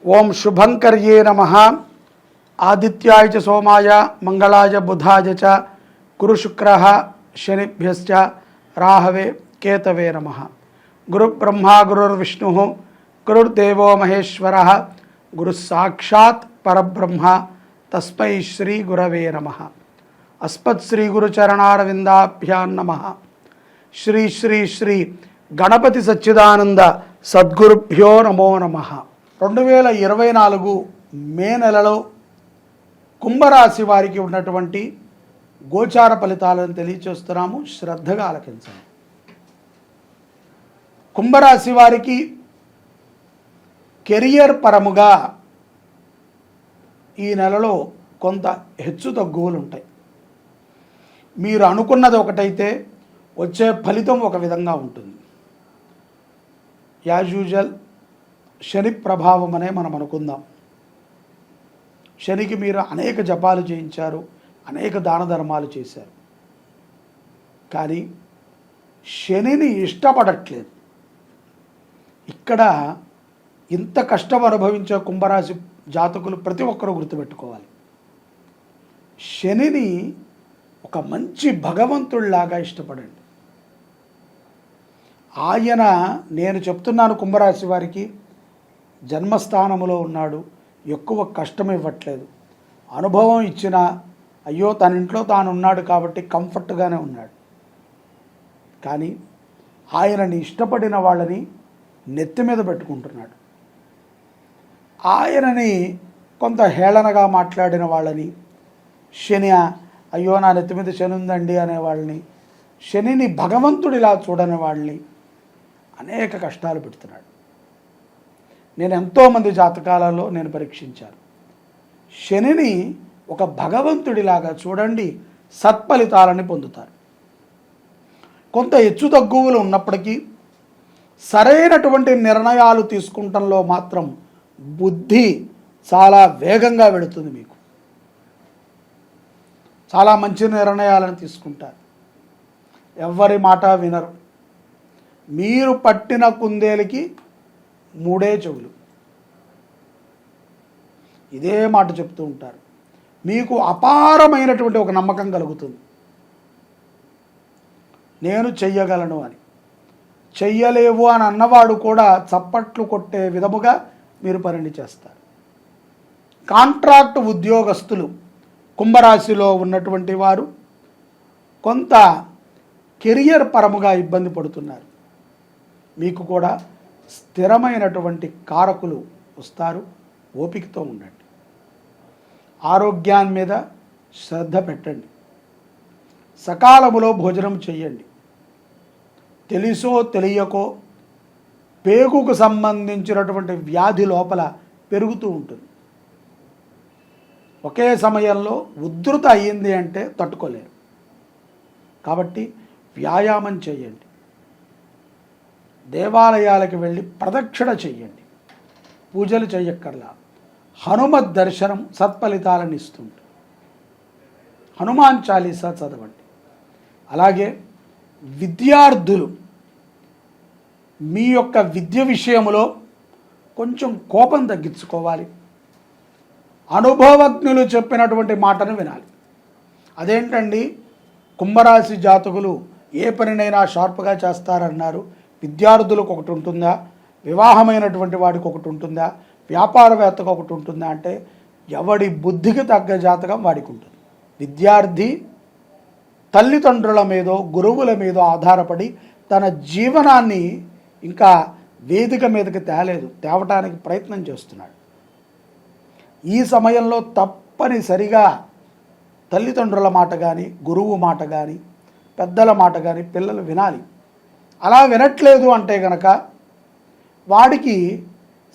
ఓం శుభంకర్యే నమః. ఆదిత్యాయ చ సోమాయ మంగళాయ బుధాయ చ గురు శుక్రః శనిభ్యశ్చ రాహవే కేతవే నమః. గురు బ్రహ్మ గురుర్విష్ణుః గురుర్దేవో మహేశ్వరః గురుః సాక్షాత్ పరబ్రహ్మ తస్మై శ్రీ గురవే నమః. అస్మత్ శ్రీ గురుచరణారవిందాభ్యాం నమః. శ్రీ శ్రీ శ్రీ గణపతి సచ్చిదానంద సద్గురుభ్యో నమో నమః. 2024 మే నెలలో కుంభరాశి వారికి ఉన్నటువంటి గోచార ఫలితాలను తెలియచేస్తున్నాము. శ్రద్ధగా ఆలకించండి. కుంభరాశి వారికి కెరియర్ పరముగా ఈ నెలలో కొంత హెచ్చు తగ్గువలు ఉంటాయి. మీరు అనుకున్నది ఒకటైతే వచ్చే ఫలితం ఒక విధంగా ఉంటుంది. యాజ్ యూజువల్ శని ప్రభావం అనే మనం అనుకుందాం. శనికి మీరు అనేక జపాలు చేయించారు, అనేక దాన ధర్మాలు చేశారు, కానీ శనిని ఇష్టపడట్లేదు. ఇక్కడ ఇంత కష్టం అనుభవించే కుంభరాశి జాతకులు ప్రతి ఒక్కరూ గుర్తుపెట్టుకోవాలి. శనిని ఒక మంచి భగవంతుడిలాగా ఇష్టపడండి. ఆయన, నేను చెప్తున్నాను, కుంభరాశి వారికి జన్మస్థానములో ఉన్నాడు, ఎక్కువ కష్టం ఇవ్వట్లేదు. అనుభవం ఇచ్చినా అయ్యో తన ఇంట్లో తాను ఉన్నాడు కాబట్టి కంఫర్ట్గానే ఉన్నాడు. కానీ ఆయనని ఇష్టపడిన వాళ్ళని నెత్తి మీద పెట్టుకుంటున్నాడు. ఆయనని కొంత హేళనగా మాట్లాడిన వాళ్ళని, శని అయ్యో నా నెత్తి మీద శని ఉందండి అనేవాళ్ళని, శనిని భగవంతుడిలా చూడని వాళ్ళని అనేక కష్టాలు పెడుతున్నాడు. నేను ఎంతోమంది జాతకాలలో నేను పరీక్షించాను. శనిని ఒక భగవంతుడిలాగా చూడండి, సత్ఫలితాలని పొందుతారు. కొంత హెచ్చు తగ్గువలు ఉన్నప్పటికీ సరైనటువంటి నిర్ణయాలు తీసుకుంటంలో మాత్రం బుద్ధి చాలా వేగంగా వెళుతుంది. మీకు చాలా మంచి నిర్ణయాలను తీసుకుంటారు. ఎవ్వరి మాట వినరు. మీరు పట్టిన కుందేలుకి 3 చెవులు. ఇదే మాట చెప్తూ ఉంటారు. మీకు అపారమైనటువంటి ఒక నమ్మకం కలుగుతుంది, నేను చెయ్యగలను అని. చెయ్యలేవు అని అన్నవాడు కూడా చప్పట్లు కొట్టే విధముగా మీరు పనిని చేస్తారు. కాంట్రాక్ట్ ఉద్యోగస్తులు కుంభరాశిలో ఉన్నటువంటి వారు కొంత కెరియర్ పరముగా ఇబ్బంది పడుతున్నారు. మీకు కూడా స్థిరమైనటువంటి కారకులు వస్తారు. ఓపికతో ఉండండి. ఆరోగ్యాన్ని మీద శ్రద్ధ పెట్టండి. సకాలములో భోజనం చేయండి. తెలుసో తెలియకో పేగుకు సంబంధించినటువంటి వ్యాధి లోపల పెరుగుతూ ఉంటుంది. ఒకే సమయంలో ఉధృత అయ్యింది అంటే తట్టుకోలేరు. కాబట్టి వ్యాయామం చేయండి. దేవాలయాలకు వెళ్ళి ప్రదక్షిణ చెయ్యండి. పూజలు చేయక్కర్లా. హనుమత్ దర్శనం సత్ఫలితాలను ఇస్తుంది. హనుమాన్ చాలీసా చదవండి. అలాగే విద్యార్థులు మీ యొక్క విద్య విషయంలో కొంచెం కోపం తగ్గించుకోవాలి. అనుభవజ్ఞులు చెప్పినటువంటి మాటను వినాలి. అదేంటండి, కుంభరాశి జాతకులు ఏ పనినైనా షార్ప్గా చేస్తారన్నారు. విద్యార్థులకు ఒకటి ఉంటుందా, వివాహమైనటువంటి వాడికి ఒకటి ఉంటుందా, వ్యాపారవేత్తకు ఒకటి ఉంటుందా అంటే ఎవడి బుద్ధికి తగ్గ జాతకం వాడికి ఉంటుంది. విద్యార్థి తల్లిదండ్రుల మీదో గురువుల మీదో ఆధారపడి తన జీవనాన్ని ఇంకా వేదిక మీదకి తేవటానికి ప్రయత్నం చేస్తున్నాడు. ఈ సమయంలో తప్పనిసరిగా తల్లిదండ్రుల మాట కానీ, గురువు మాట కానీ, పెద్దల మాట కానీ పిల్లలు వినాలి. అలా వినట్లేదు అంటే గనక వాడికి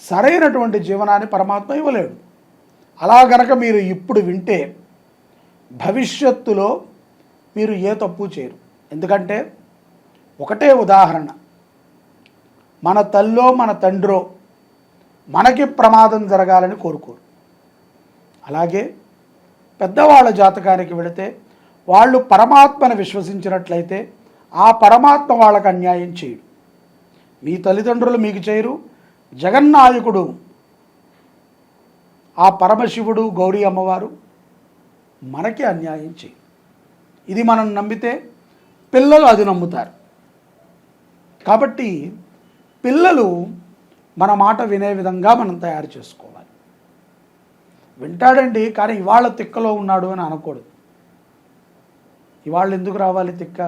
సరైనటువంటి జీవనాన్ని పరమాత్మ ఇవ్వలేడు. అలా గనక మీరు ఇప్పుడు వింటే భవిష్యత్తులో మీరు ఏ తప్పు చేయరు. ఎందుకంటే ఒకటే ఉదాహరణ, మన తల్లో మన తండ్రో మనకి ప్రమాదం జరగాలని కోరుకోరు. అలాగే పెద్దవాళ్ళ జాతకానికి వెళితే వాళ్ళు పరమాత్మను విశ్వసించినట్లయితే ఆ పరమాత్మ వాళ్ళకు అన్యాయం చేయడు. మీ తల్లిదండ్రులు మీకు చేయరు. జగన్నాయకుడు ఆ పరమశివుడు గౌరీ అమ్మవారు మనకి అన్యాయం చేయి. ఇది మనం నమ్మితే పిల్లలు అది నమ్ముతారు. కాబట్టి పిల్లలు మన మాట వినే విధంగా మనం తయారు చేసుకోవాలి. వింటాడండి, కానీ ఇవాళ తిక్కలో ఉన్నాడు అని అనకూడదు. ఇవాళ ఎందుకు రావాలి తిక్క?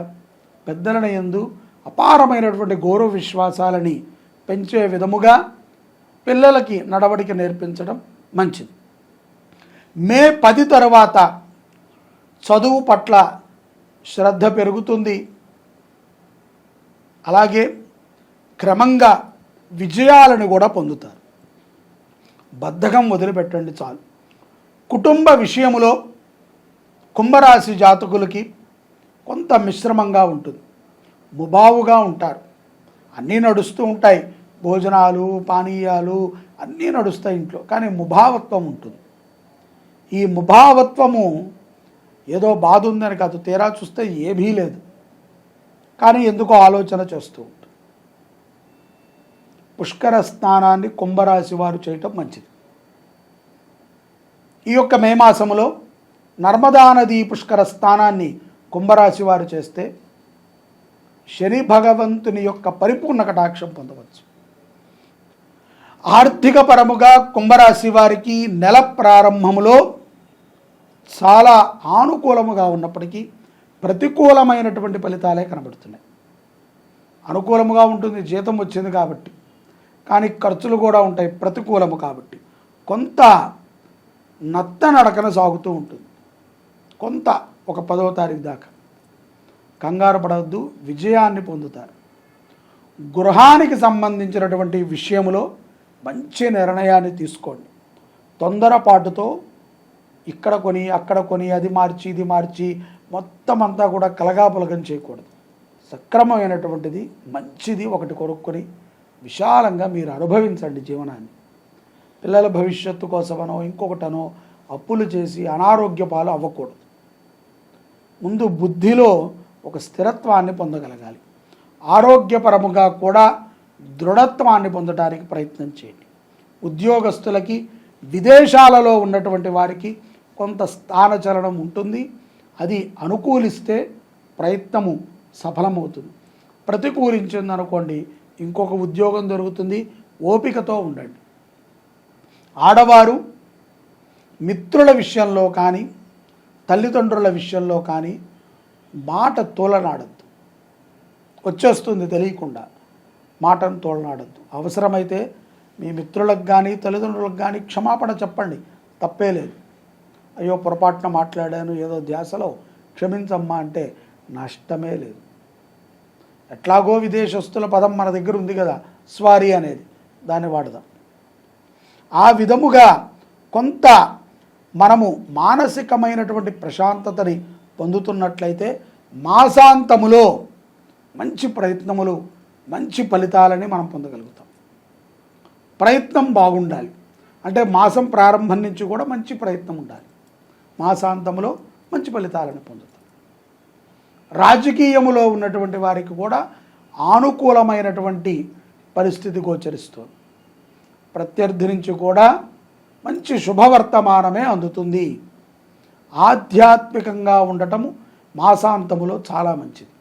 పెద్దలని యందు అపారమైనటువంటి గౌరవ విశ్వాసాలని పెంచే విధముగా పిల్లలకి నడవడిక నేర్పించడం మంచిది. మే 10 తర్వాత చదువు పట్ల శ్రద్ధ పెరుగుతుంది. అలాగే క్రమంగా విజయాలను కూడా పొందుతారు. బద్ధకం వదిలిపెట్టండి చాలు. కుటుంబ విషయములో కుంభరాశి జాతకులకి కొంత మిశ్రమంగా ఉంటుంది. ముభావుగా ఉంటారు. అన్నీ నడుస్తూ ఉంటాయి, భోజనాలు పానీయాలు అన్నీ నడుస్తాయి ఇంట్లో, కానీ ముభావత్వం ఉంటుంది. ఈ ముభావత్వము ఏదో బాధ ఉందని కాదు, తీరా చూస్తే ఏమీ లేదు, కానీ ఎందుకో ఆలోచన చేస్తూ ఉంటుంది. పుష్కర స్నానాన్ని కుంభరాశి వారు చేయటం మంచిది. ఈ యొక్క మే మాసములో నర్మదా నదీ పుష్కర స్నానాన్ని కుంభరాశి వారు చేస్తే శని భగవంతుని యొక్క పరిపూర్ణ కటాక్షం పొందవచ్చు. ఆర్థిక పరముగా కుంభరాశి వారికి నెల ప్రారంభములో చాలా ఆనుకూలముగా ఉన్నప్పటికీ ప్రతికూలమైనటువంటి ఫలితాలే కనబడుతున్నాయి. అనుకూలముగా ఉంటుంది, జీతం వచ్చింది కాబట్టి, కానీ ఖర్చులు కూడా ఉంటాయి ప్రతికూలము కాబట్టి. కొంత నత్తనడకన సాగుతూ ఉంటుంది. కొంత ఒక 10వ తారీఖు దాకా కంగారు పడవద్దు, విజయాన్ని పొందుతారు. గృహానికి సంబంధించినటువంటి విషయంలో మంచి నిర్ణయాన్ని తీసుకోండి. తొందరపాటుతో ఇక్కడ కొని అక్కడ కొని అది మార్చి ఇది మార్చి మొత్తం అంతా కూడా కలగాపులగం చేయకూడదు. సక్రమమైనటువంటిది మంచిది ఒకటి కొనుక్కొని విశాలంగా మీరు అనుభవించండి జీవనాన్ని. పిల్లల భవిష్యత్తు కోసమనో ఇంకొకటనో అప్పులు చేసి అనారోగ్య పాలు అవ్వకూడదు. ముందు బుద్ధిలో ఒక స్థిరత్వాన్ని పొందగలగాలి. ఆరోగ్యపరముగా కూడా దృఢత్వాన్ని పొందడానికి ప్రయత్నం చేయండి. ఉద్యోగస్తులకి విదేశాలలో ఉన్నటువంటి వారికి కొంత స్థానచలనం ఉంటుంది. అది అనుకూలిస్తే ప్రయత్నము సఫలమవుతుంది. ప్రతికూలించిందనుకోండి ఇంకొక ఉద్యోగం దొరుకుతుంది. ఓపికతో ఉండండి. ఆడవారు మిత్రుల విషయంలో కానీ తల్లిదండ్రుల విషయంలో కానీ మాట తోలనాడద్దు. వచ్చేస్తుంది తెలియకుండా, మాటను తోలనాడద్దు. అవసరమైతే మీ మిత్రులకు కానీ తల్లిదండ్రులకు కానీ క్షమాపణ చెప్పండి, తప్పే లేదు. అయ్యో పొరపాటున మాట్లాడాను ఏదో ధ్యాసలో, క్షమించమ్మా అంటే నష్టమే లేదు. ఎట్లాగో విదేశస్తుల పదం మన దగ్గర ఉంది కదా, స్వారీ అనేది, దాన్ని వాడదాం. ఆ విధముగా కొంత మనము మానసికమైనటువంటి ప్రశాంతతని పొందుతున్నట్లయితే మాసాంతములో మంచి ప్రయత్నములు మంచి ఫలితాలని మనం పొందగలుగుతాం. ప్రయత్నం బాగుండాలి. అంటే మాసం ప్రారంభం నుంచి కూడా మంచి ప్రయత్నం ఉండాలి. మాసాంతములో మంచి ఫలితాలను పొందుతాం. రాజకీయములో ఉన్నటువంటి వారికి కూడా ఆనుకూలమైనటువంటి పరిస్థితి గోచరిస్తుంది. ప్రత్యర్థి నుంచి కూడా మంచి శుభవర్తమానమే అందుతుంది. ఆధ్యాత్మికంగా ఉండటము మాసాంతములో చాలా మంచిది.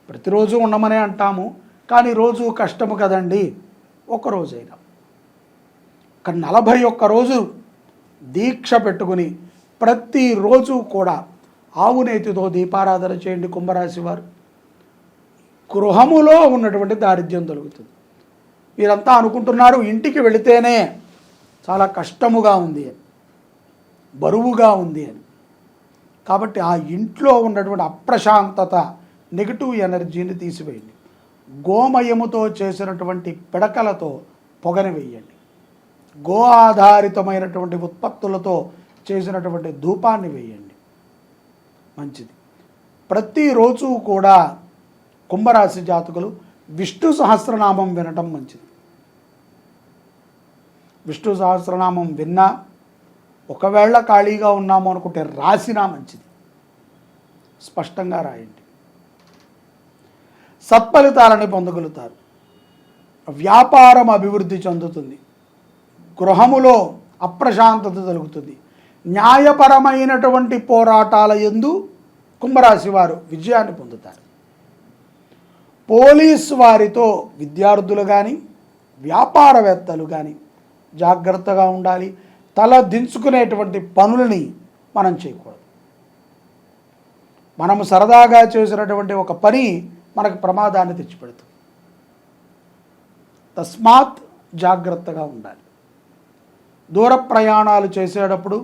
ప్రతిరోజు ఉండమనే అంటాము, కానీ రోజు కష్టము కదండి. ఒకరోజైనా ఒక 41 రోజు దీక్ష పెట్టుకుని ప్రతిరోజు కూడా ఆవునేతితో దీపారాధన చేయండి కుంభరాశి వారు. గృహములో ఉన్నటువంటి దారిద్ర్యం తొలగుతుంది. మీరంతా అనుకుంటున్నారు ఇంటికి వెళితేనే చాలా కష్టముగా ఉంది అని, బరువుగా ఉంది అని. కాబట్టి ఆ ఇంట్లో ఉన్నటువంటి అప్రశాంతత, నెగిటివ్ ఎనర్జీని తీసివేయండి. గోమయముతో చేసినటువంటి పిడకలతో పొగని వేయండి. గో ఆధారితమైనటువంటి ఉత్పత్తులతో చేసినటువంటి ధూపాన్ని వేయండి. మంచిది. ప్రతిరోజు కూడా కుంభరాశి జాతకులు విష్ణు సహస్రనామం వినటం మంచిది. విష్ణు సహస్రనామం విన్నా, ఒకవేళ ఖాళీగా ఉన్నాము అనుకుంటే రాసినా మంచిది. స్పష్టంగా రాయండి. సత్ఫలితాలని పొందగలుగుతారు. వ్యాపారం అభివృద్ధి చెందుతుంది. గృహములో అప్రశాంతత కలుగుతుంది. న్యాయపరమైనటువంటి పోరాటాల యందు కుంభరాశి వారు విజయాన్ని పొందుతారు. పోలీసు వారితో విద్యార్థులు కానీ వ్యాపారవేత్తలు కానీ జాగ్రత్తగా ఉండాలి. తల దించుకునేటువంటి పనులని మనం చేయకూడదు. మనము సరదాగా చేసినటువంటి ఒక పని మనకు ప్రమాదాన్ని తెచ్చిపెడుతుంది. తస్మాత్ జాగ్రత్తగా ఉండాలి. దూర ప్రయాణాలు చేసేటప్పుడు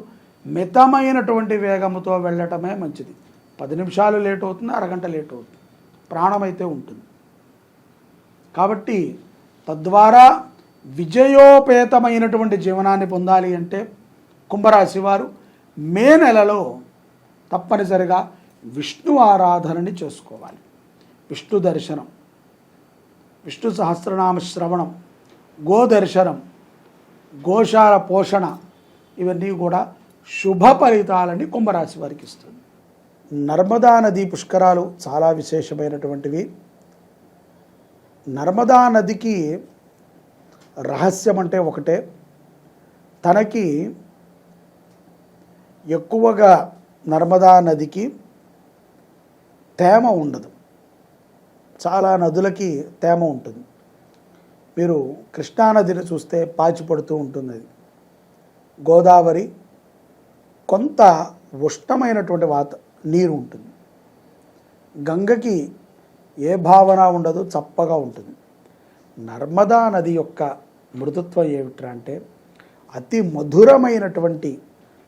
మితమైనటువంటి వేగముతో వెళ్ళటమే మంచిది. 10 నిమిషాలు లేట్ అవుతుంది, అరగంట లేట్ అవుతుంది, ప్రాణమైతే ఉంటుంది. కాబట్టి తద్వారా విజయోపేతమైనటువంటి జీవనాన్ని పొందాలి అంటే కుంభరాశి వారు మే నెలలో తప్పనిసరిగా విష్ణు ఆరాధనని చేసుకోవాలి. విష్ణు దర్శనం, విష్ణు సహస్రనామ శ్రవణం, గోదర్శనం, గోశాల పోషణ ఇవన్నీ కూడా శుభ ఫలితాలని కుంభరాశి వారికి ఇస్తుంది. నర్మదా నది పుష్కరాలు చాలా విశేషమైనటువంటివి. నర్మదా నదికి రహస్యం అంటే ఒకటే, తనకి ఎక్కువగా నర్మదా నదికి తేమ ఉండదు. చాలా నదులకి తేమ ఉంటుంది. మీరు కృష్ణానదిని చూస్తే పాచిపడుతూ ఉంటుంది. అది గోదావరి కొంత ఉష్ణమైనటువంటి నీరు ఉంటుంది. గంగకి ఏ భావన ఉండదు, చప్పగా ఉంటుంది. నర్మదా నది యొక్క మృదుత్వం ఏమిట్రా అంటే అతి మధురమైనటువంటి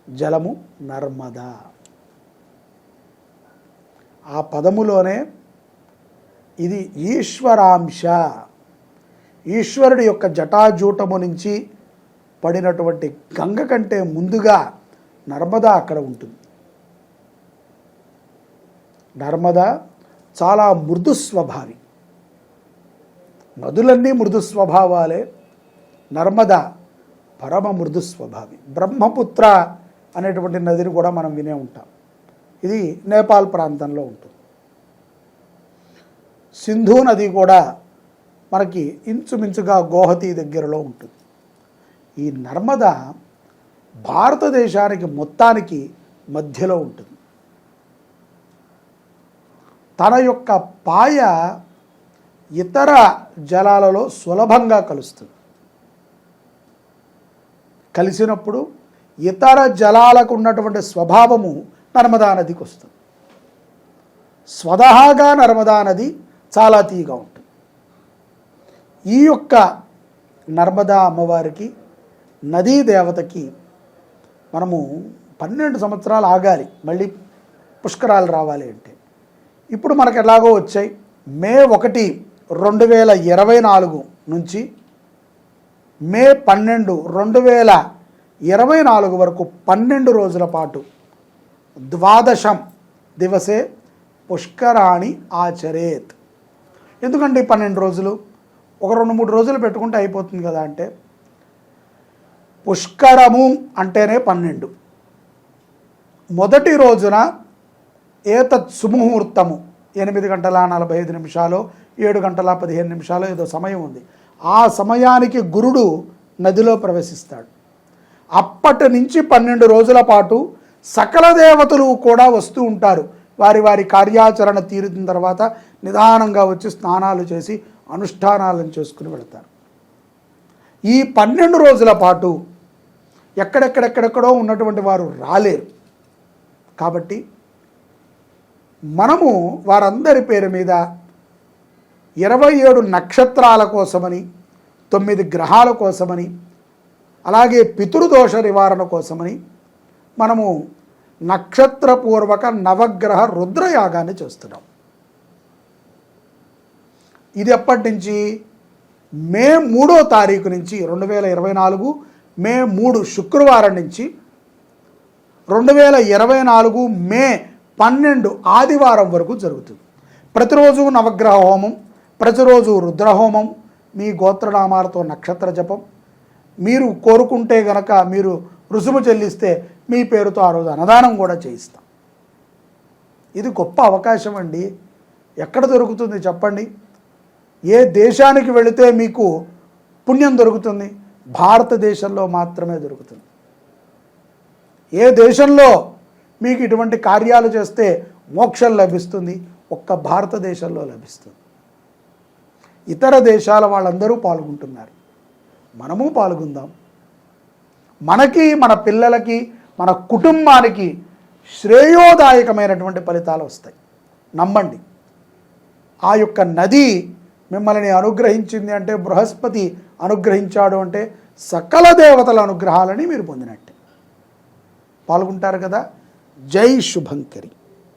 జలము నర్మదా. ఆ పదములోనే ఇది ఈశ్వరాంశ, ఈశ్వరుడి యొక్క జటాజూటము నుంచి పడినటువంటి గంగ కంటే ముందుగా నర్మదా అక్కడ ఉంటుంది. నర్మదా చాలా మృదు స్వభావి. నదులన్నీ మృదు స్వభావాలే, నర్మదా పరమ మృదు స్వభావి. బ్రహ్మపుత్ర అనేటువంటి నదిని కూడా మనం వినే ఉంటాం. ఇది నేపాల్ ప్రాంతంలో ఉంటుంది. సింధు నది కూడా మనకి ఇంచుమించుగా గోహతి దగ్గరలో ఉంటుంది. ఈ నర్మదా భారతదేశానికి మొత్తానికి మధ్యలో ఉంటుంది. తన యొక్క పాయ ఇతర జలాలలో సులభంగా కలుస్తుంది. కలిసినప్పుడు ఇతర జలాలకు ఉన్నటువంటి స్వభావము నర్మదా నదికి వస్తుంది. స్వతహాగా నర్మదా నది చాలా తీయగా ఉంటుంది. ఈ యొక్క నర్మదా అమ్మవారికి, నదీ దేవతకి మనము 12 సంవత్సరాలు ఆగాలి మళ్ళీ పుష్కరాలు రావాలి అంటే. ఇప్పుడు మనకు ఎలాగో వచ్చాయి. మే 1, 2024 నుంచి మే 12, 2024 వరకు 12 రోజుల పాటు ద్వాదశం దివసే పుష్కరాణి ఆచరేత్. ఎందుకంటే 12 రోజులు, ఒక 2-3 రోజులు పెట్టుకుంటే అయిపోతుంది కదా అంటే, పుష్కరము అంటేనే 12. మొదటి రోజున ఏతత్ సుముహూర్తము 8:45 7:15 ఏదో సమయం ఉంది. ఆ సమయానికి గురుడు నదిలో ప్రవేశిస్తాడు. అప్పటి నుంచి 12 రోజుల పాటు సకల దేవతలు కూడా వస్తూ ఉంటారు. వారి వారి కార్యాచరణ తీరిన తర్వాత నిదానంగా వచ్చి స్నానాలు చేసి అనుష్ఠానాలను చేసుకుని వెళతారు. ఈ 12 రోజుల పాటు ఎక్కడెక్కడెక్కడెక్కడో ఉన్నటువంటి వారు రాలేరు. కాబట్టి మనము వారందరి పేరు మీద 27 నక్షత్రాల కోసమని, 9 గ్రహాల కోసమని, అలాగే పితృదోష నివారణ కోసమని మనము నక్షత్రపూర్వక నవగ్రహ రుద్రయాగాన్ని చేస్తున్నాం. ఇది ఎప్పటి నుంచి? మే 3వ తారీఖు నుంచి 2024 మే 3 శుక్రవారం నుంచి 2024 మే 12 ఆదివారం వరకు జరుగుతుంది. ప్రతిరోజు నవగ్రహ హోమం, ప్రతిరోజు రుద్రహోమం, మీ గోత్రనామాలతో నక్షత్ర జపం. మీరు కోరుకుంటే గనక మీరు రుసుము చెల్లిస్తే మీ పేరుతో ఆ రోజు అన్నదానం కూడా చేయిస్తాం. ఇది గొప్ప అవకాశం అండి. ఎక్కడ దొరుకుతుంది చెప్పండి? ఏ దేశానికి వెళితే మీకు పుణ్యం దొరుకుతుంది? భారతదేశంలో మాత్రమే దొరుకుతుంది. ఏ దేశంలో మీకు ఇటువంటి కార్యాలు చేస్తే మోక్షం లభిస్తుంది? ఒక్క భారతదేశంలో లభిస్తుంది. ఇతర దేశాల వాళ్ళందరూ పాల్గొంటున్నారు, మనము పాల్గొందాం. మనకి, మన పిల్లలకి, మన కుటుంబానికి శ్రేయోదాయకమైనటువంటి ఫలితాలు వస్తాయి. నమ్మండి. ఆ యొక్క నది మిమ్మల్ని అనుగ్రహించింది అంటే, బృహస్పతి అనుగ్రహించాడు అంటే సకల దేవతల అనుగ్రహాలని మీరు పొందినట్టే. పాల్గొంటారు కదా. జై శుభంకరి.